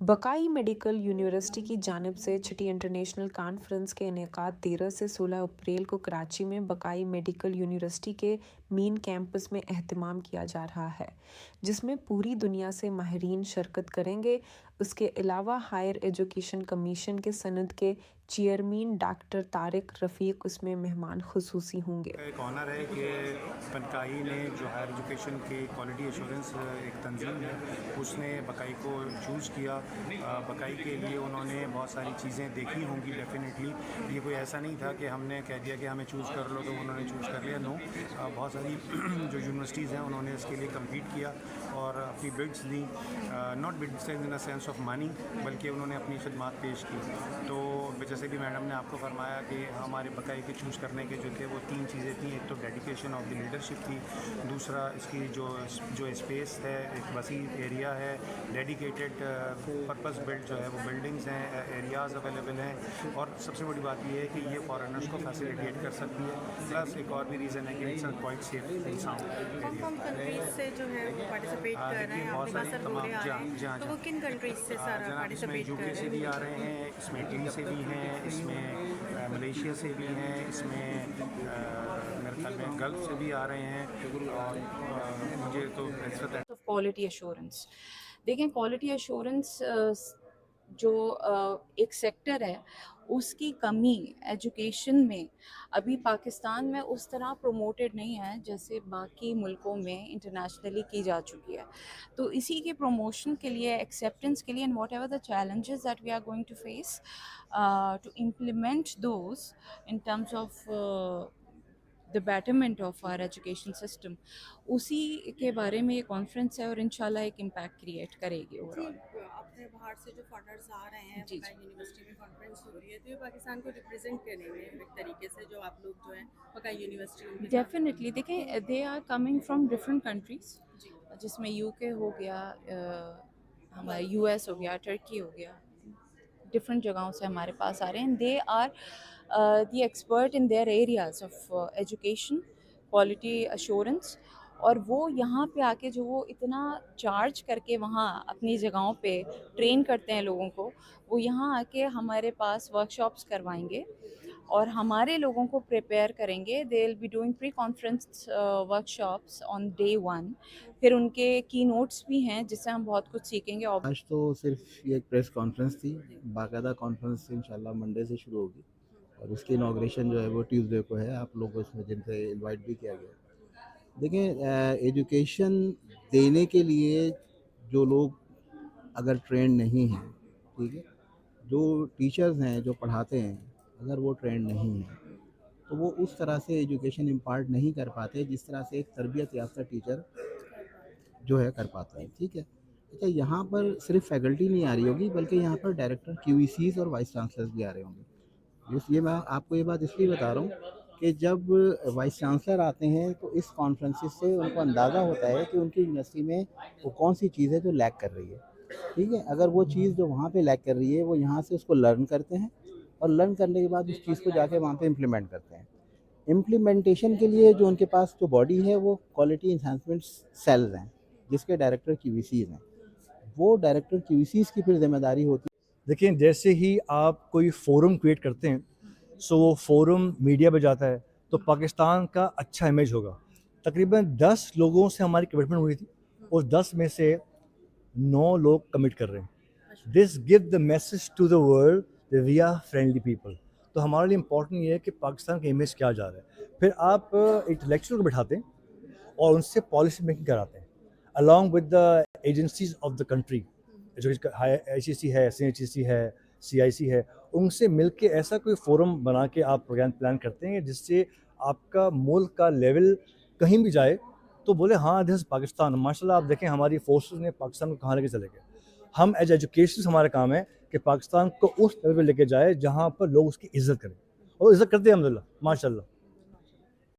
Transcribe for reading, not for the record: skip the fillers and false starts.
बकाई medical university की जानिब से छठी इंटरनेशनल कॉन्फ्रेंस के इनेकाद 13 से 16 अप्रैल को कराची में बकाई मेडिकल यूनिवर्सिटी के मेन कैंपस में एहतमाम किया जा रहा है, जिसमें पूरी दुनिया से माहिरीन शिरकत करेंगे। उसके अलावा हायर एजुकेशन कमीशन के सनद के चेयरमैन डॉक्टर तारिक रफ़ीक उसमें मेहमान खुसूसी होंगे। एक ऑनर है कि बकाई ने जो हायर एजुकेशन की क्वालिटी एश्योरेंस एक तंजीम है, उसने बकाई को चूज़ किया। बकाई के लिए उन्होंने बहुत सारी चीज़ें देखी होंगी डेफिनेटली। ये कोई ऐसा नहीं था कि हमने कह दिया कि हमें चूज़ कर लो तो उन्होंने चूज़ कर लिया। नो, बहुत सारी जो यूनिवर्सिटीज़ हैं उन्होंने इसके लिए कम्पीट किया और अपनी बिड्स दी। Not bids in the sense of money, बल्कि उन्होंने अपनी खिदमात पेश की। तो जैसे भी मैडम ने आपको फरमाया कि हमारे बकाई के चूज़ करने के जो थे वो 3 चीज़ें थी। एक तो डेडिकेशन ऑफ द लीडरशिप थी, दूसरा इसकी जो स्पेस है, एक वसी एरिया है, डेडिकेटेड पर्पस बिल्ड जो है वो बिल्डिंग्स हैं, एरियाज़ अवेलेबल हैं, और सबसे बड़ी बात ये है कि ये फॉरेनर्स को फैसिलिटेट कर सकती है। प्लस एक और भी रीज़न है कि it's quite safe and sound area. Countries से जो है वो पार्टिसिपेट कर रहे हैं, बहुत आपके पास सारी सर बोले आ रहे हैं, तो वो किन कंट्रीज से सर जनाब, इसमें पार्टिसिपेट यूके कर से रहे भी हैं? आ रहे हैं, इसमें इटली से भी हैं, इसमें मलेशिया से भी हैं, इसमें मेरे ख्याल में गल्फ से भी आ रहे हैं, और मुझे तो इस ऑफ क्वालिटी एश्योरेंस। देखें, क्वालिटी एश्योरेंस जो एक सेक्टर है उसकी कमी एजुकेशन में अभी पाकिस्तान में उस तरह प्रोमोटेड नहीं है जैसे बाकी मुल्कों में इंटरनेशनली की जा चुकी है। तो इसी के प्रमोशन के लिए, एक्सेप्टेंस के लिए, and whatever the challenges that we are going to face to implement those in terms of the betterment of our education system, उसी के बारे में ये कॉन्फ्रेंस है और इंशाल्लाह एक इम्पैक्ट क्रिएट करेगी ओवरऑल। अपने बाहर से जो फंडर्स आ रहे हैं, जी, बकाई यूनिवर्सिटी में कॉन्फ्रेंस हो रही है, तो ये पाकिस्तान को रिप्रेजेंट करेंगे एक तरीके से, जो आप लोग जो है बकाई यूनिवर्सिटी डेफिनेटली। देखें, they are coming from different countries, जी जिसमें यूके हो गया, हमारा यूएस हो गया, टर्की हो गया, डिफरेंट जगहों से हमारे पास आ रहे हैं। They are the expert in their areas of education, quality assurance, और वो यहाँ पे आके जो वो इतना चार्ज करके वहाँ अपनी जगहों पे ट्रेन करते हैं लोगों को, वो यहाँ आके हमारे पास वर्कशॉप्स करवाएंगे और हमारे लोगों को प्रिपेयर करेंगे। They will be doing pre conference workshops on day 1, फिर उनके की नोट्स भी हैं जिससे हम बहुत कुछ सीखेंगे। आज तो सिर्फ ये एक प्रेस कॉन्फ्रेंस थी, बाकायदा कॉन्फ्रेंस इंशाल्लाह मंडे से शुरू होगी और उसकी इनाग्रेशन जो है वो ट्यूसडे को है। आप लोगों को इसमें जिनसे इनवाइट भी किया गया। देखें, एजुकेशन देने के लिए जो लोग अगर ट्रेंड नहीं हैं, ठीक है, जो टीचर्स हैं जो पढ़ाते हैं, अगर वो ट्रेंड नहीं हैं तो वो उस तरह से एजुकेशन इम्पार्ट नहीं कर पाते जिस तरह से एक तरबियत याफ्ता टीचर जो है कर पाता है, ठीक है। अच्छा, यहाँ पर सिर्फ फैकल्टी नहीं आ रही होगी, बल्कि यहाँ पर डायरेक्टर क्यूईसीज और वाइस चांसलर्स भी आ रहे होंगे। ये मैं आपको ये बात इसलिए बता रहा हूँ कि जब वाइस चांसलर आते हैं तो इस कॉन्फ्रेंसिस से उनको अंदाज़ा होता है कि उनकी यूनिवर्सिटी में वो कौन सी चीज़ है जो लैक कर रही है, ठीक है। अगर वो चीज़ जो वहाँ पे लैक कर रही है वो यहाँ से उसको लर्न करते हैं और लर्न करने के बाद उस चीज़ को जाके वहाँ पे इम्प्लीमेंट करते हैं। इम्प्लीमेंटेशन के लिए जो उनके पास जो बॉडी है वो क्वालिटी इन्हांसमेंट सेल्स हैं, जिसके डायरेक्टर क्यूईसीज हैं। वो डायरेक्टर क्यूईसीज की फिर जिम्मेदारी होती है। देखिए, जैसे ही आप कोई फोरम क्रिएट करते हैं, सो वो फोरम मीडिया पे जाता है तो पाकिस्तान का अच्छा इमेज होगा। तकरीबन 10 लोगों से हमारी कमिटमेंट हुई थी और 10 में से 9 लोग कमिट कर रहे हैं। This give the message to the world that we are friendly people. तो हमारे लिए इम्पोर्टेंट ये है कि पाकिस्तान का इमेज क्या जा रहा है। फिर आप इंटेलेक्चुअल को बिठाते हैं और उनसे पॉलिसी मेकिंग कराते हैं along with the agencies of the country, जो HEC है, CHEC है, CIC है, उनसे मिलके ऐसा कोई फोरम बना के आप प्रोग्राम प्लान करते हैं जिससे आपका मुल्क का लेवल कहीं भी जाए तो बोले हाँ दिस पाकिस्तान। माशाल्लाह आप देखें हमारी फोर्सेस ने पाकिस्तान को कहाँ लेके चले गए। हम एज एजुकेशन हमारा काम है कि पाकिस्तान को उस लेवल पर लेके जाए जहाँ पर लोग उसकी इज्जत करें, और इज्जत करते हैं अल्हम्दुलिल्लाह, माशाल्लाह।